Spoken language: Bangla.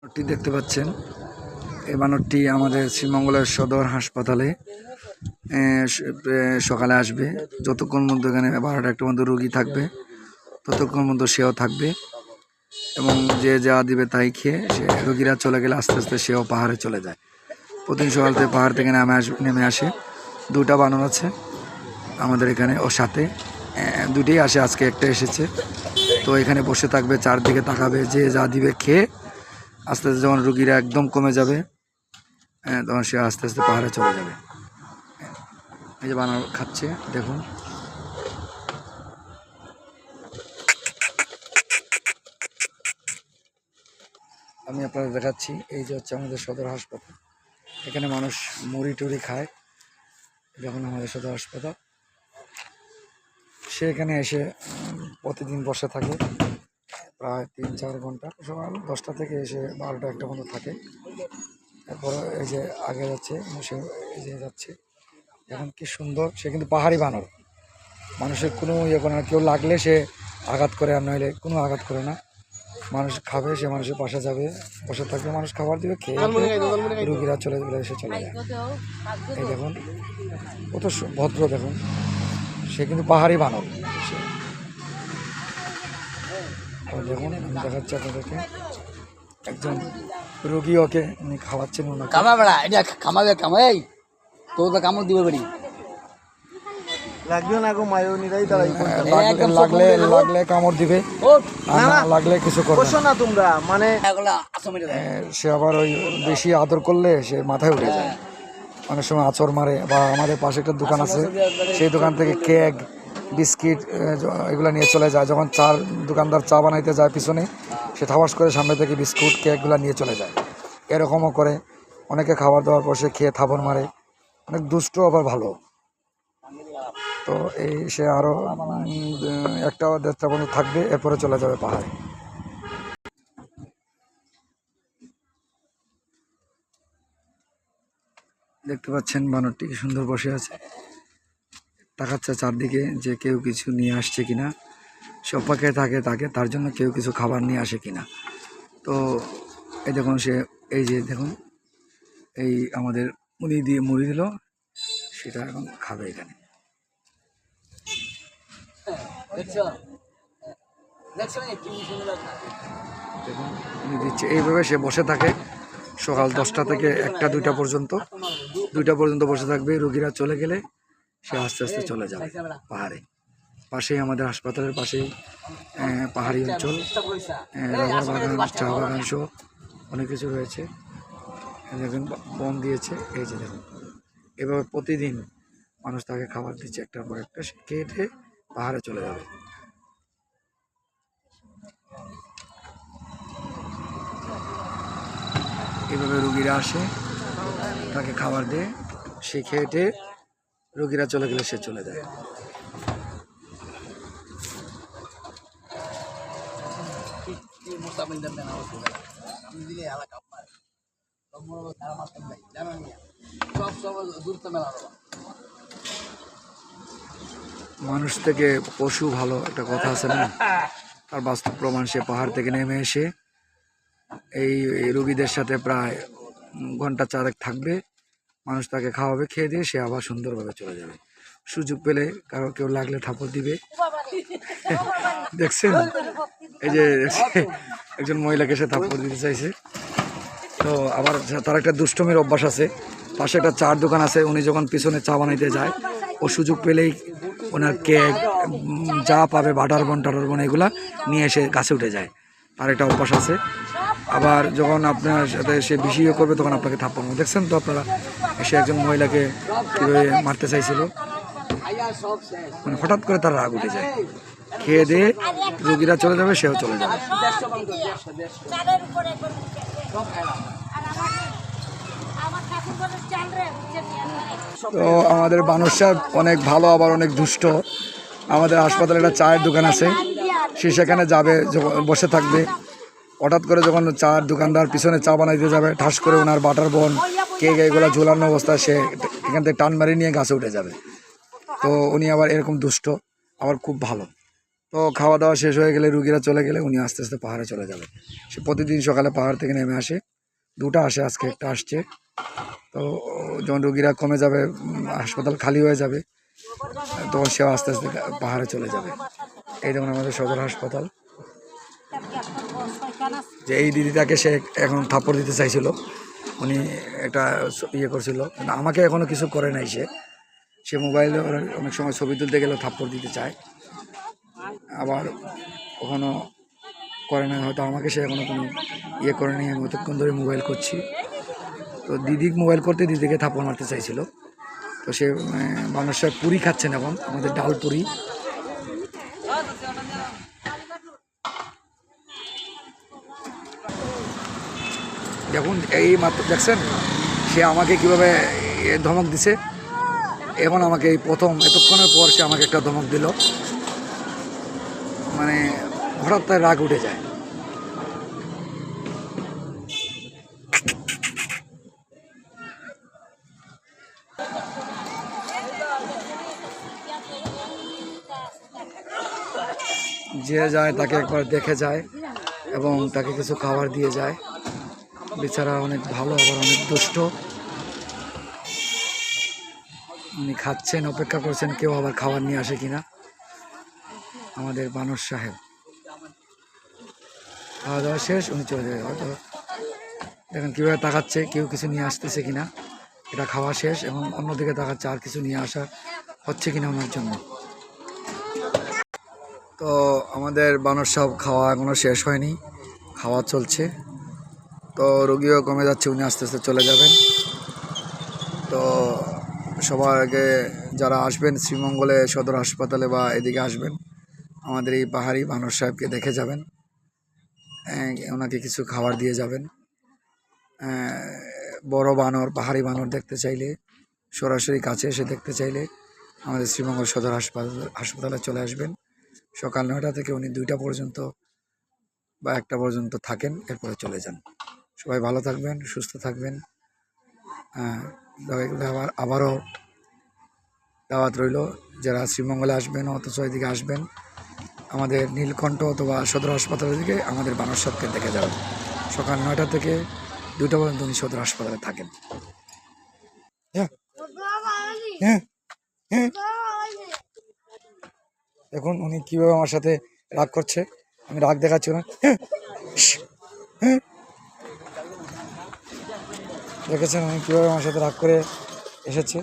বানরটি দেখতে পাচ্ছেন, এই বানরটি আমাদের শ্রীমঙ্গলের সদর হাসপাতালে সকালে আসবে। যতক্ষণ মধ্যে এখানে 12টা একটা মধ্যে রোগী থাকবে ততক্ষণ মধ্যে সেও থাকবে এবং যে যা দিবে তাই খেয়ে সে রোগীরা চলে গেলে আস্তে আস্তে সেও পাহাড়ে চলে যায়। প্রতিদিন সকাল থেকে পাহাড় থেকে নেমে আসে। 2টা বানর আছে আমাদের এখানে, ওর সাথে দুটোই আসে, আজকে একটা এসেছে। তো এখানে বসে থাকবে, চারদিকে তাকাবে, যে যা দিবে খেয়ে আস্তে আস্তে যখন রুগীরা একদম কমে যাবে তখন সে আস্তে আস্তে পাহাড়ে চলে যাবে। এই যে বানর খাচ্ছে দেখুন। আমি আপনাদের দেখাচ্ছি, এই যে হচ্ছে আমাদের সদর হাসপাতাল। এখানে মানুষ মুড়ি টুড়ি খায়। দেখুন আমাদের সদর হাসপাতাল। সে এখানে এসে প্রতিদিন বসে থাকে প্রায় 3-4 ঘন্টা। সকাল 10টা থেকে এসে 12টা একটা পর্যন্ত থাকে। তারপরে এই যে আগে যাচ্ছে, সে এই যে যাচ্ছে, এখন কি সুন্দর। সে কিন্তু পাহাড়ি বানর, মানুষের কোনো ইয়ে করে না। কেউ লাগলে সে আঘাত করে, আর নইলে কোনো আঘাত করে না। মানুষ খাবে, সে মানুষের পাশে যাবে, বসে থাকবে, মানুষ খাবার দিবে, খেয়ে রুগীরা চলে গেলে এসে চলে যায়। এই দেখুন কত ভদ্র, দেখুন সে কিন্তু পাহাড়ি বানর। দেখুন আমি দেখাচ্ছি আপনাদেরকে, একজন রুগী ওকে উনি খাওয়াচ্ছেন। কামড় দিবে বাড়ি লাগবে না গো, মায়োনিরাই তারাই লাগলে কামড় দিবে, লাগলে কিছু করবে না তোমরা। মানে সে আবার ওই বেশি আদর করলে সে মাথায় উঠে যায়, অনেক সময় আঁচড় মারে। বা আমাদের পাশে একটা দোকান আছে, সেই দোকান থেকে কেক, বিস্কিট এগুলো নিয়ে চলে যায়। যখন দোকানদার চা বানাইতে যায় পিছনে, সে ঠাবাস করে সামনে থেকে বিস্কুট কেকগুলো নিয়ে চলে যায়। এরকমও করে অনেকে খাবার দেওয়ার পর সে খেয়ে থাপড় মারে, অনেক দুষ্ট আবার ভালো। তো এই সে আরও 1টা-1.5টা পর্যন্ত থাকবে, এরপরে চলে যাবে পাহাড়ে। দেখতে পাচ্ছেন বানরটি কি সুন্দর বসে আছে, তাকাচ্ছে চারদিকে যে কেউ কিছু নিয়ে আসছে কিনা। সে অপেক্ষায় থাকে তার জন্য কেউ কিছু খাবার নিয়ে আসে কিনা। তো এই দেখুন সে, এই যে দেখুন, এই আমাদের মুড়ি দিল, সেটা এখন খাবে এখানে। দেখুন উনি দিচ্ছে, এইভাবে সে বসে থাকে সকাল 10টা থেকে 1টা-2টা পর্যন্ত। 2টা পর্যন্ত বসে থাকবে, রোগীরা চলে গেলে সে আস্তে আস্তে চলে যাবে পাহাড়ে। পাশেই আমাদের হাসপাতালের পাশেই পাহাড়ি অঞ্চল, রাবার বাগান, চা বাগান সহ অনেক কিছু রয়েছে। দেখুন বন দিয়েছে, এই যে দেখুন এভাবে প্রতিদিন মানুষ তাকে খাবার দিচ্ছে একটার পর একটা, সে খেয়ে পাহাড়ে চলে যাবে। এভাবে রুগীরা আসে, তাকে খাবার দেয়, সে খেয়ে রুগীরা চলে গেলে সে চলে যায়। মানুষ থেকে পশু ভালো একটা কথা আছে না, তার বাস্তব প্রমাণ। সে পাহাড় থেকে নেমে এসে এই রুগীদের সাথে প্রায় ঘন্টা 4 থাকবে, মানুষ তাকে খাওয়াবে, খেয়ে দিয়ে সে আবার সুন্দরভাবে চলে যাবে। সুযোগ পেলে কেউ লাগলে থাপড় দিবে। দেখছেন, এই যে একজন মহিলাকে সে থাপড় দিতে চাইছে। তো আবার তার একটা দুষ্টমির অভ্যাস আছে, পাশে একটা চার দোকান আছে, উনি যখন পিছনে চা বানাইতে যায়, ও সুযোগ পেলেই ওনার কেক যা পাবে, বাটার বন এগুলা নিয়ে এসে গাছে উঠে যায়। তার একটা অভ্যাস আছে। আবার যখন আপনার সাথে সে বেশি করবে তখন আপনাকে থাপ্পড় মারবে। দেখছেন তো আপনারা, এসে একজন মহিলাকে কীভাবে মারতে চাইছিল, মানে হঠাৎ করে তার রাগ উঠে যায়, খেয়ে দিয়ে রোগীরা চলে যাবে, সেও চলে যাবে। তো আমাদের বানর সাহেব অনেক ভালো, আবার অনেক দুষ্ট। আমাদের হাসপাতালে একটা চায়ের দোকান আছে, সে সেখানে যাবে, বসে থাকবে। হঠাৎ করে যখন চার দোকানদার পিছনে চা বানাইতে যাবে, ঠাস করে ওনার বাটার বন কেক এগুলো ঝোলানো অবস্থায় সে এখান থেকে টান মারি নিয়ে গাছে উঠে যাবে। তো উনি আবার এরকম দুষ্ট, আবার খুব ভালো। তো খাওয়া দাওয়া শেষ হয়ে গেলে রুগীরা চলে গেলে উনি আস্তে আস্তে পাহাড়ে চলে যাবে। সে প্রতিদিন সকালে পাহাড় থেকে নেমে আসে, দুটো আসে, আজকে একটা আসছে। তো যখন রুগীরা কমে যাবে, হাসপাতাল খালি হয়ে যাবে, তখন সেও আস্তে আস্তে পাহাড়ে চলে যাবে। এই যেমন আমাদের সদর হাসপাতাল, যে এই দিদিটাকে সে এখন থাপ্পড় দিতে চাইছিল, উনি একটা ইয়ে করছিল, আমাকে এখনও কিছু করে নাই। সে মোবাইলে অনেক সময় ছবি তুলতে গেলেও থাপ্পড় দিতে চায়, আবার কখনো করে না, হয়তো আমাকে সে এখনও কোনো ইয়ে করে নি। আমি অতক্ষণ ধরে মোবাইল করছি, তো দিদি মোবাইল করতে দিদিকে থাপ্পড় মারতে চাইছিল। তো সে মানুষরা পুরি খাচ্ছেন এখন, আমাদের ডাল পুরি। দেখুন এই মাত্র দেখছেন সে আমাকে কীভাবে ধমক দিছে। এখন আমাকে এই প্রথম এতক্ষণের পর সে আমাকে একটা ধমক দিল, মানে হঠাৎ তার রাগ উঠে যায়। যে যায় তাকে একবার দেখে যায় এবং তাকে কিছু খাবার দিয়ে যায়। বেচারা অনেক ভালো, আবার অনেক দুষ্ট। উনি খাচ্ছেন, অপেক্ষা করছেন কেউ আবার খাবার নিয়ে আসে কিনা। আমাদের বানর সাহেব খাওয়া দাওয়া শেষ, উনি চলে যাবে। হয়তো দেখেন কীভাবে তাকাচ্ছে, কেউ কিছু নিয়ে আসতেছে কিনা। এটা খাওয়া শেষ, এবং অন্যদিকে তাকাচ্ছে আর কিছু নিয়ে আসা হচ্ছে কিনা ওনার জন্য। তো আমাদের বানর সাহেব খাওয়া এখনও শেষ হয়নি, খাওয়া চলছে। তো রোগীও কমে যাচ্ছে, উনি আস্তে আস্তে চলে যাবেন। তো সবার আগে যারা আসবেন শ্রীমঙ্গলে সদর হাসপাতালে বা এদিকে আসবেন, আমাদের এই পাহাড়ি বানর সাহেবকে দেখে যাবেন, ওনাকে কিছু খাবার দিয়ে যাবেন। বড় বানর, পাহাড়ি বানর দেখতে চাইলে, সরাসরি কাছে এসে দেখতে চাইলে আমাদের শ্রীমঙ্গল সদর হাসপাতালে চলে আসবেন। সকাল 9টা থেকে উনি 2টা পর্যন্ত বা 1টা পর্যন্ত থাকেন, এরপরে চলে যান। সবাই ভালো থাকবেন, সুস্থ থাকবেন। আবারও দাওয়াত রইল, যারা শ্রীমঙ্গলে আসবেন অথচ এদিকে আসবেন, আমাদের নীলকণ্ঠ অথবা সদর হাসপাতালের দিকে আমাদের বানর সাহেবকে দেখে যাবেন। সকাল 9টা থেকে 2টা পর্যন্ত উনি সদর হাসপাতালে থাকেন। এখন উনি কীভাবে আমার সাথে রাগ করছে, আমি রাগ দেখাচ্ছি না। দেখেছেন উনি কীভাবে আমার সাথে রাগ করে এসেছে।